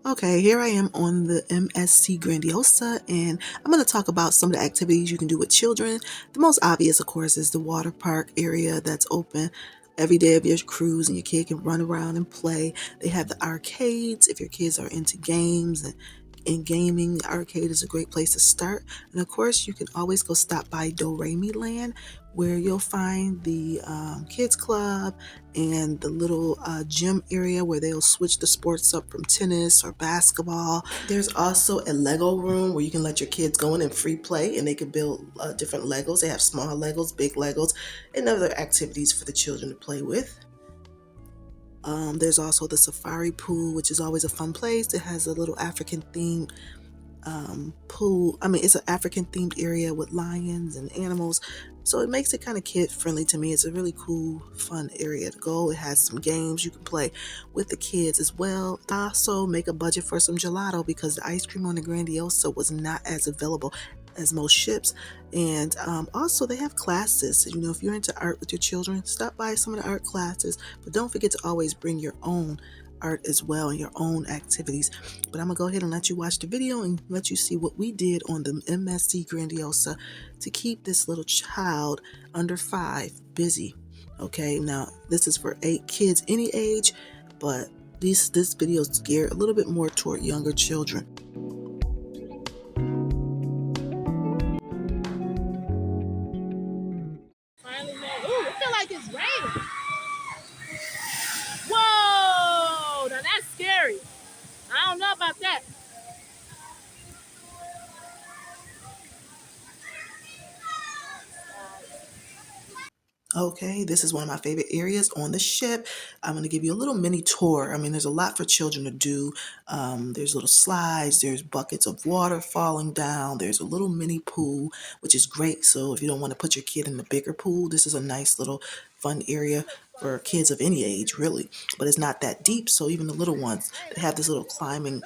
Okay, here I am on the MSC Grandiosa, and I'm going to talk about some of the activities you can do with children. The most obvious, of course, is the water park area that's open every day of your cruise, and your kid can run around and play. They have the arcades if your kids are into games and in gaming. The arcade is a great place to start. And of course, you can always go stop by Do Re Mi Land, where you'll find the kids club and the little gym area where they'll switch the sports up from tennis or basketball. There's also a Lego room where you can let your kids go in and free play, and they can build different Legos. They have small Legos, big Legos, and other activities for the children to play with. There's also the safari pool, which is always a fun place. It has a little African themed pool. I mean, it's an African themed area with lions and animals, so it makes it kind of kid friendly to me. It's a really cool, fun area to go. It has some games you can play with the kids as well. Also, make a budget for some gelato because the ice cream on the Grandiosa was not as available as most ships. And also, they have classes. You know, if you're into art with your children, stop by some of the art classes, but don't forget to always bring your own art as well and your own activities. But I'm gonna go ahead and let you watch the video and let you see what we did on the MSC Grandiosa to keep this little child under 5 busy. Okay, now this is for 8 kids any age, but this video is geared a little bit more toward younger children. Finally made. Ooh, it feel like it's raining. Whoa, now that's scary. I don't know about that. Okay, this is one of my favorite areas on the ship. I'm going to give you a little mini tour. I mean, there's a lot for children to do. There's little slides, there's buckets of water falling down, there's a little mini pool, which is great. So if you don't want to put your kid in the bigger pool, this is a nice little fun area for kids of any age, really. But it's not that deep, so even the little ones, they have this little climbing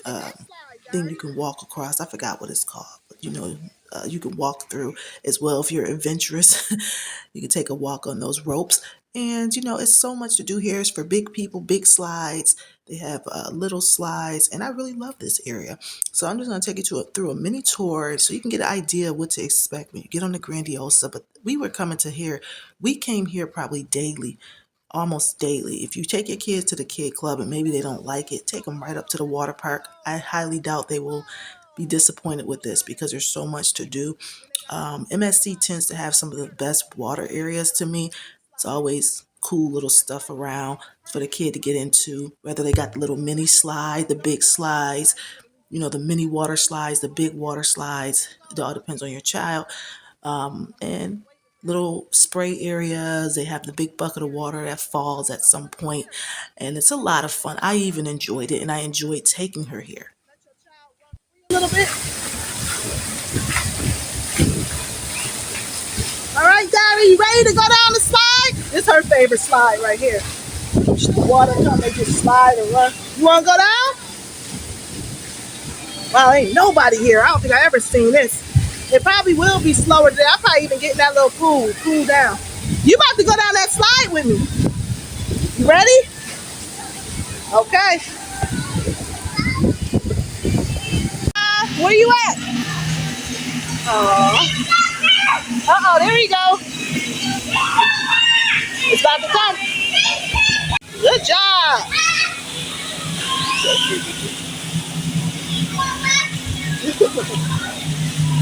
thing you can walk across. I forgot what it's called, but you know, you can walk through as well if you're adventurous. You can take a walk on those ropes. And you know, it's so much to do here. It's for big people, big slides. They have little slides, and I really love this area. So I'm just going to take you through a mini tour so you can get an idea of what to expect when you get on the Grandiosa. But we were coming to here. We came here probably daily, almost daily. If you take your kids to the kid club and maybe they don't like it, take them right up to the water park. I highly doubt they will be disappointed with this because there's so much to do. MSC tends to have some of the best water areas to me. It's always cool little stuff around for the kid to get into, whether they got the little mini slide, the big slides, you know, the mini water slides, the big water slides. It all depends on your child. And little spray areas. They have the big bucket of water that falls at some point, and it's a lot of fun. I even enjoyed it, and I enjoyed taking her here. A little bit. All right, Diary, you ready to go down the slide? This is her favorite slide right here. The water come, they just slide and run. You want to go down? Wow, ain't nobody here. I don't think I ever seen this. It probably will be slower today. I'll probably even get in that little pool, cool down. You about to go down that slide with me. You ready? Okay. Where you at? Uh-oh, there you go. It's about to come. Good job.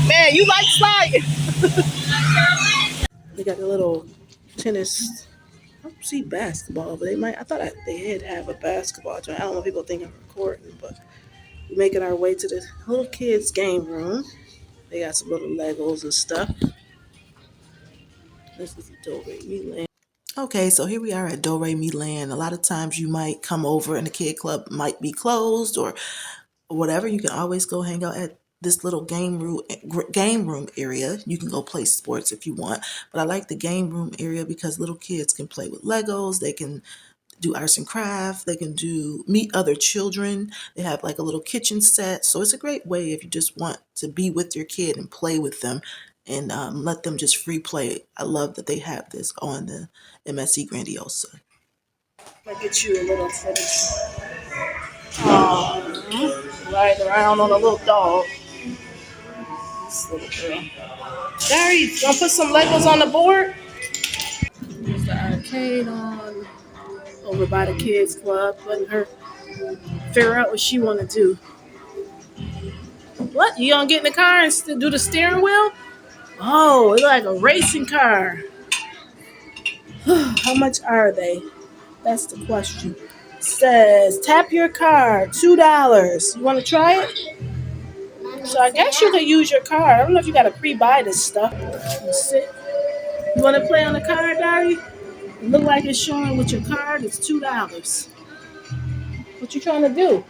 Man, you like sliding. They got the little tennis. I don't see basketball, but they might. I thought they did have a basketball joint. I don't know if people think I'm recording, but we're making our way to the little kids' game room. They got some little Legos and stuff. This is Do Re Mi Land. Okay, so here we are at Do Re Mi Land. A lot of times you might come over and the kid club might be closed or whatever. You can always go hang out at this little game room area. You can go play sports if you want, but I like the game room area because little kids can play with Legos. They can do arts and crafts. They can meet other children. They have like a little kitchen set. So it's a great way if you just want to be with your kid and play with them and let them just free play. I love that they have this on the MSC Grandiosa. I'm gonna get you a little footage. Riding around on a little dog. This little girl. Dari, gonna put some Legos on the board? There's the arcade on over by the kids club, letting her figure out what she wanna do. What? You gonna get in the car and do the steering wheel? Oh, it's like a racing car. How much are they? That's the question. It says tap your card, $2. You wanna try it? So I guess you could use your card. I don't know if you gotta pre-buy this stuff. Sit. You wanna play on the card, Dari? It look like it's showing with your card. It's $2. What you trying to do?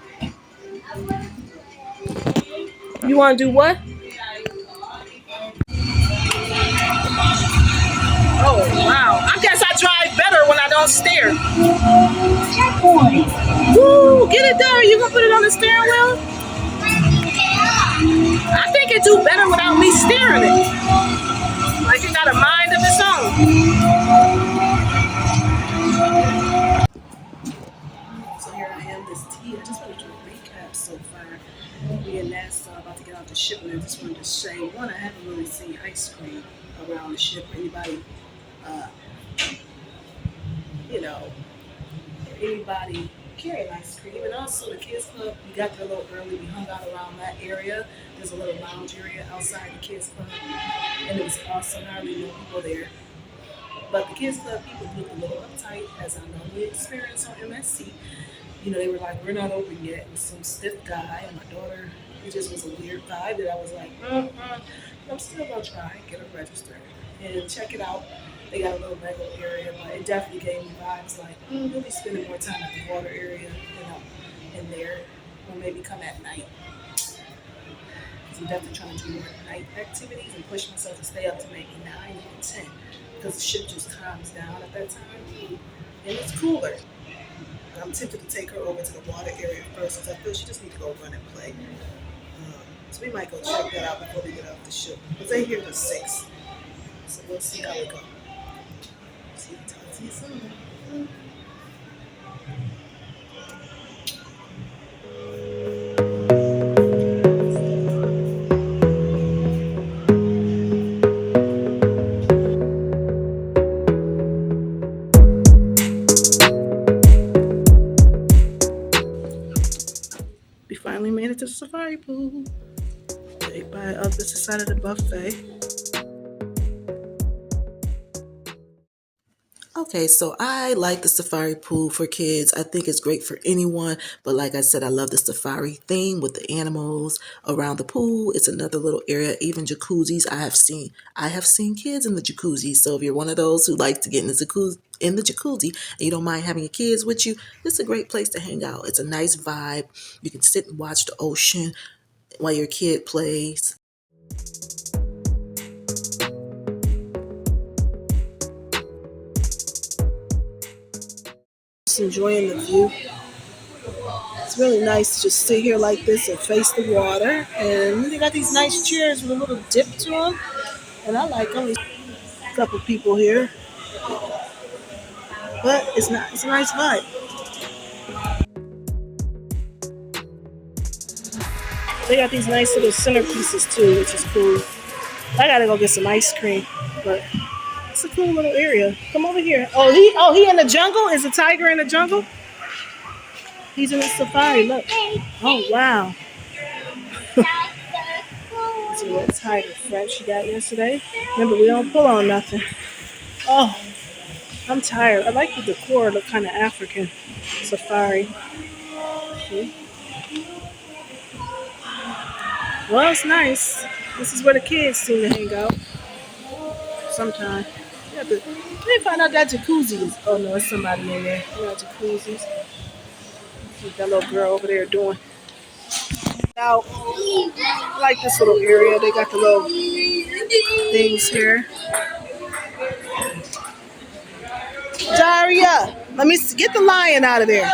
You wanna do what? Oh wow! I guess I drive better when I don't steer. Woo! Get it there. You gonna put it on the steering wheel? I think it do better without me steering it. Like it got a mind of its own. So here I am, this tea. I just wanted to do a recap so far. Me and NASA about to get out the ship, and I just wanted to say, one, I haven't really seen ice cream around the ship. Anybody, uh, you know, anybody carrying ice cream. And also the kids club, we got there a little early. We hung out around that area. There's a little lounge area outside the kids club, and it was awesome. I already know people there. But the kids club people looked a little uptight, as I normally experience on MSC. You know, they were like, we're not open yet. It was some stiff guy, and my daughter, it just was a weird vibe that I was like, I'm still gonna try, get her registered, and check it out. They got a little regular area, but it definitely gave me vibes like, you'll be spending more time at the water area, in there, or maybe come at night. Because I'm definitely trying to do more night activities and push myself to stay up to maybe 9 or 10, because the ship just calms down at that time, and it's cooler. I'm tempted to take her over to the water area first, because I feel she just needs to go run and play. So we might go check that out before we get off the ship. Because they here till 6. So we'll see how we go. Talk to you soon. We finally made it to the safari pool. Right by the other side of the buffet. Okay, so I like the safari pool for kids. I think it's great for anyone, but like I said, I love the safari theme with the animals around the pool. It's another little area, even jacuzzis. I have seen kids in the jacuzzi. So if you're one of those who likes to get in the jacuzzi and you don't mind having your kids with you, this is a great place to hang out. It's a nice vibe. You can sit and watch the ocean while your kid plays. Just enjoying the view. It's really nice to just sit here like this and face the water. And they got these nice chairs with a little dip to them. And I like them. There's a couple people here. But it's a nice vibe. They got these nice little centerpieces too, which is cool. I gotta go get some ice cream. But it's a cool little area. Come over here. He in the jungle? Is a tiger in the jungle? He's in the safari. Look. Oh wow. It's a little tiger friend she got yesterday. Remember, we don't pull on nothing. Oh, I'm tired. I like the decor. Look kind of African safari. See? Well, it's nice. This is where the kids seem to hang out. Sometimes. Let me find out that jacuzzi is. Oh no, it's somebody in there. We got jacuzzis. See that little girl over there doing. Now, I like this little area. They got the little things here. Daria, let me get the lion out of there.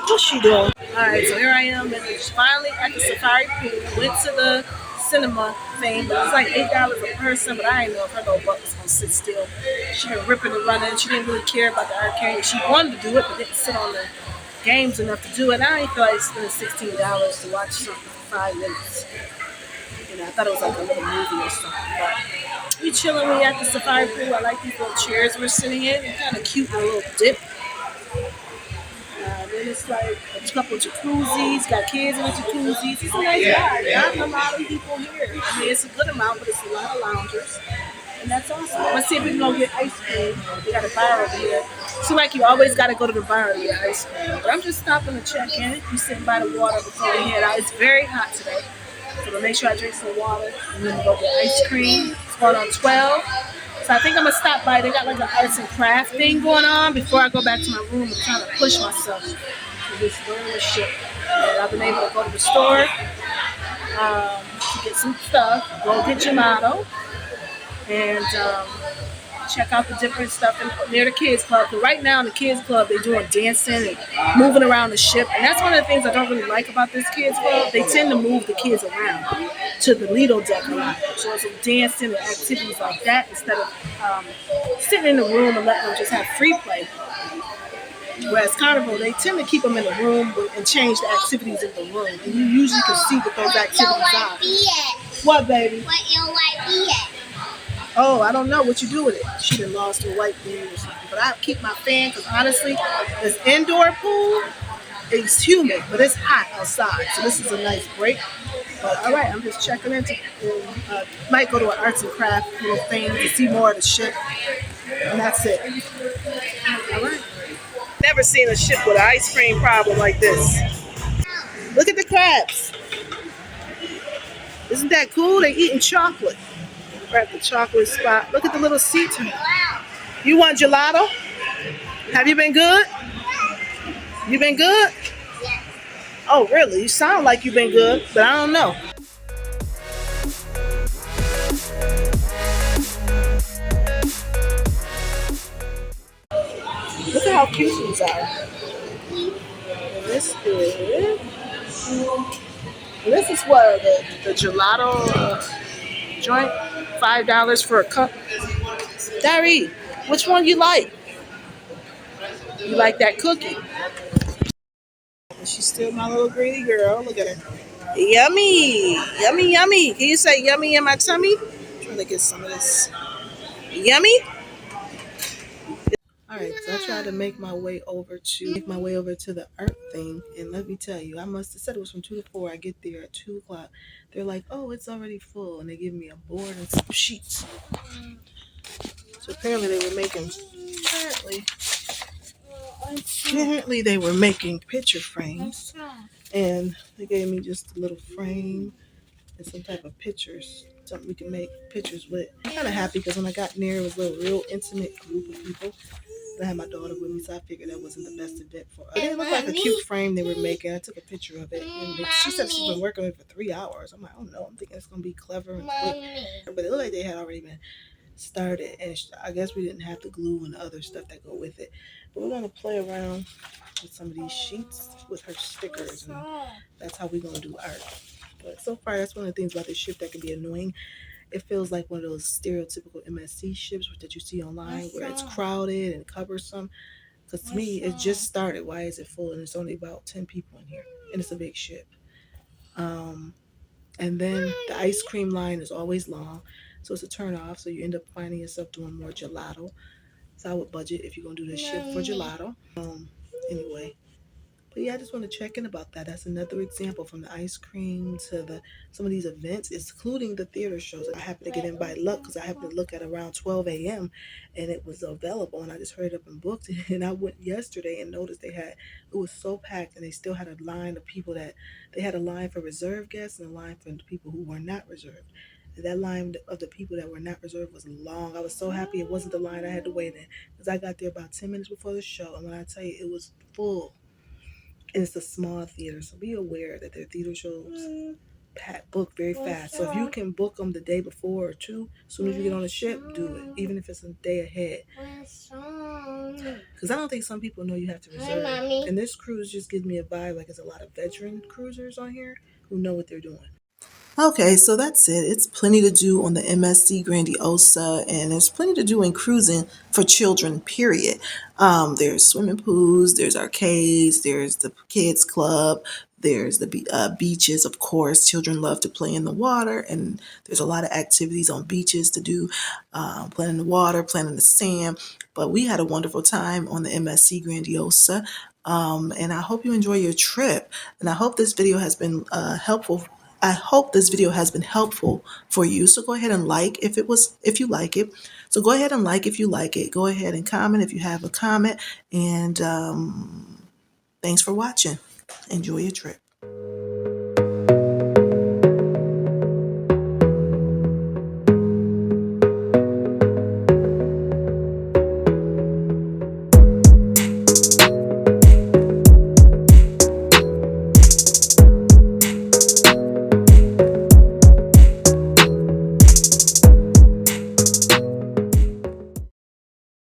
What's she doing? All right, so here I am, and it's finally at the safari pool. Went to the cinema thing, but it's like $8 a person. But I didn't know if her little butt was gonna sit still. She been ripping and running. She didn't really care about the arcade. She wanted to do it, but didn't sit on the games enough to do it. And I didn't feel like spending $16 to watch something for 5 minutes. I thought it was like a little movie or something. But we chilling. We at the safari pool. I like these little chairs we're sitting in. They're kind of cute, a little dip. Then it's like a couple of jacuzzis, got kids in the jacuzzis. It's a nice ride. Not a lot of people here. I mean, it's a good amount, but it's a lot of loungers. And that's awesome. Let's see if we can go get ice cream. We got a bar over here. Seems like you always got to go to the bar to get ice cream. But I'm just stopping to check in. You sitting by the water before we head out. It's very hot today. So I'm going to make sure I drink some water. And then go get ice cream. It's going on 12. So I think I'm gonna stop by. They got like an arts and craft thing going on before I go back to my room. I'm trying to push myself to just learn this shit. And I've been able to go to the store to get some stuff, go get gelato, and check out the different stuff near the kids club. But right now in the kids club, they're doing dancing and moving around the ship, and that's one of the things I don't really like about this kids club. They tend to move the kids around to the Lido deck a lot. So it's dancing and activities like that instead of sitting in the room and letting them just have free play. Whereas Carnival, they tend to keep them in the room and change the activities in the room. And you usually can see what those activities are. What, baby? What your white bee at? Oh, I don't know what you do with it. She done lost her white bean or something. But I keep my fan because honestly, this indoor pool is humid, but it's hot outside. So this is a nice break. But all right, I'm just checking into. Might go to an arts and craft little thing to see more of the ship, and that's it. All right. Never seen a ship with an ice cream problem like this. Look at the crabs. Isn't that cool? They eating chocolate. We're at the chocolate spot. Look at the little sea turtle. You want gelato? Have you been good? You been good? Oh, really? You sound like you've been good, but I don't know. Look at how cute these are. And this is what the gelato joint. $5 for a cup. Dari, which one you like? You like that cookie? She's still my little greedy girl. Look at her. Yummy, yummy, yummy. Can you say yummy in my tummy? I'm trying to get some of this. Yummy. All right, so I tried to make my way over to the art thing, and let me tell you, I must have said it was from 2 to 4. I get there at 2 o'clock. They're like, "Oh, it's already full," and they give me a board and some sheets. So apparently they were making picture frames, and they gave me just a little frame and some type of pictures, something we can make pictures with. I'm kind of happy because when I got near, it was a real intimate group of people. I had my daughter with me, so I figured that wasn't the best event for us. It looked like a cute frame they were making. I took a picture of it, and she said she's been working on it for 3 hours. I'm like, oh no, I'm thinking it's gonna be clever and quick, but it looked like they had already been started, and I guess we didn't have the glue and other stuff that go with it. But we're gonna play around with some of these sheets with her stickers, and that's how we're gonna do art. But so far, that's one of the things about this ship that can be annoying. It feels like one of those stereotypical MSC ships that you see online where it's crowded and cumbersome. Because to me, it just started. Why is it full? And it's only about 10 people in here. And it's a big ship. And then the ice cream line is always long. So it's a turn off. So you end up finding yourself doing more gelato. So I would budget if you're going to do this ship for gelato. Anyway. But yeah, I just want to check in about that. That's another example from the ice cream to some of these events, including the theater shows. I happened to get in by luck because I happened to look at around 12 a.m. and it was available, and I just hurried up and booked it. And I went yesterday and noticed it was so packed, and they still had a line of people they had a line for reserved guests and a line for the people who were not reserved. And that line of the people that were not reserved was long. I was so happy it wasn't the line I had to wait in because I got there about 10 minutes before the show, and when I tell you it was full. And it's a small theater, so be aware that their theater shows book very fast. So if you can book them the day before or two, as soon as you get on the ship, do it, even if it's a day ahead. Because I don't think some people know you have to reserve. And this cruise just gives me a vibe like it's a lot of veteran cruisers on here who know what they're doing. Okay, so that's it. It's plenty to do on the MSC Grandiosa, and there's plenty to do in cruising for children, period. There's swimming pools, there's arcades, there's the kids club, there's the beaches, of course. Children love to play in the water, and there's a lot of activities on beaches to do, playing in the water, playing in the sand. But we had a wonderful time on the MSC Grandiosa, and I hope you enjoy your trip. And I hope this video has been helpful. I hope this video has been helpful for you. So go ahead and like if you like it. So go ahead and like if you like it. Go ahead and comment if you have a comment. And thanks for watching. Enjoy your trip.